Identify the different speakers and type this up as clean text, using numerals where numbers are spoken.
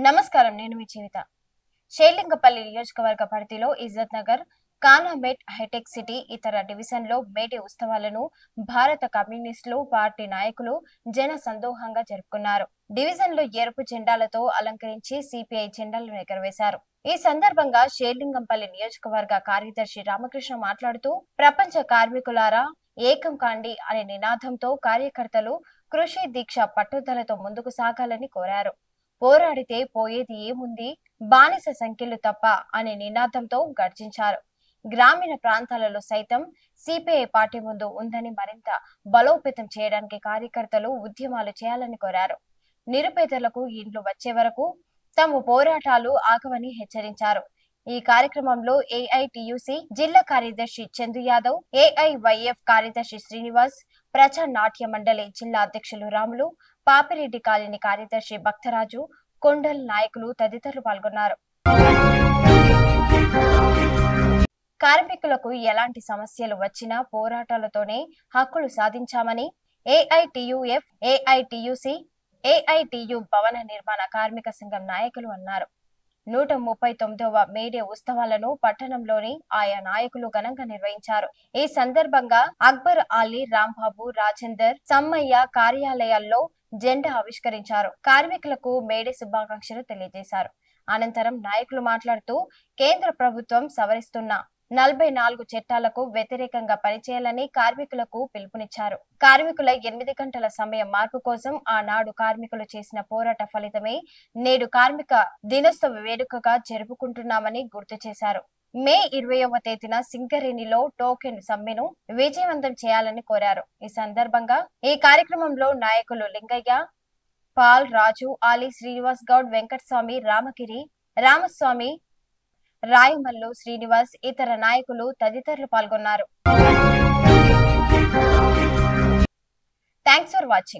Speaker 1: నమస్కారం నేను మీ జీవిత షేర్లింగపల్లి నియోజకవర్గ పరిధిలో ఇజ్జత్ నగర్ కానామెట్ హైటెక్ సిటీ ఇతర డివిజన్లో మేడే ఉత్సవాలను భారత కమ్యూనిస్టులు పార్టీ నాయకులు జన సందోహంగా జరుపుకున్నారు. డివిజన్లో ఎరుపు జెండాలతో అలంకరించి సిపిఐ జెండాలను ఎగరవేశారు. ఈ సందర్భంగా షేర్లింగంపల్లి నియోజకవర్గ కార్యదర్శి రామకృష్ణ మాట్లాడుతూ ప్రపంచ కార్మికులారా ఏకం కాండి అనే నినాదంతో కార్యకర్తలు కృషి దీక్ష పట్టుదలతో ముందుకు సాగాలని కోరారు. పోరాడితే పోయేది ఏముంది, బానిస సంఖ్యలు తప్ప అనే నినాదంతో గర్జించారు. గ్రామీణ ప్రాంతాలలో సైతం సిపిఐ పార్టీ ముందు ఉందని మరింత బలోపేతం చేయడానికి కార్యకర్తలు ఉద్యమాలు చేయాలని కోరారు. నిరుపేదలకు ఇండ్లు వచ్చే వరకు తమ పోరాటాలు ఆగవని హెచ్చరించారు. ఈ కార్యక్రమంలో ఏఐటియుసి జిల్లా కార్యదర్శి చందు యాదవ్, ఏఐవైఎఫ్ కార్యదర్శి శ్రీనివాస్, ప్రజా నాట్య మండలి జిల్లా అధ్యక్షులు రాములు, పాపిరెడ్డి కాలనీ కార్యదర్శి భక్తరాజు, కొండల్ నాయకులు తదితరులు పాల్గొన్నారు. కార్మికులకు ఎలాంటి సమస్యలు వచ్చినా పోరాటాలతోనే హక్కులు సాధించామని ఏఐటియుఎఫ్, ఏఐటియుసి, ఏఐటియు భవన నిర్మాణ కార్మిక సంఘం నాయకులు అన్నారు. 139వ మేడే ఉత్సవాలను పట్టణంలోని ఆయా నాయకులు ఘనంగా నిర్వహించారు. ఈ సందర్భంగా అక్బర్ అలీ, రాంబాబు, రాజేందర్, సమ్మయ్య కార్యాలయాల్లో జెండా ఆవిష్కరించారు. కార్మికులకు మేడే శుభాకాంక్షలు తెలియజేశారు. అనంతరం నాయకులు మాట్లాడుతూ కేంద్ర ప్రభుత్వం సవరిస్తున్న 44 చట్టాలకు వ్యతిరేకంగా పనిచేయాలని కార్మికులకు పిలుపునిచ్చారు. కార్మికుల 8 గంటల సమయం మార్పు కోసం ఆనాడు కార్మికులు చేసిన పోరాట ఫలితమే నేడు కార్మిక దినోత్సవ వేడుకగా జరుపుకుంటున్నామని గుర్తు చేశారు. మే 20వ తేదీన సింగరేణిలో టోకెన్ సమ్మెను విజయవంతం చేయాలని కోరారు. ఈ సందర్భంగా ఈ కార్యక్రమంలో నాయకులు లింగయ్య, పాల్, రాజు, ఆలీ, శ్రీనివాస్ గౌడ్, వెంకటస్వామి, రామగిరి, రామస్వామి, రాయమల్లు, శ్రీనివాస్, ఇతర నాయకులు తదితరులు పాల్గొన్నారు. Thanks for watching.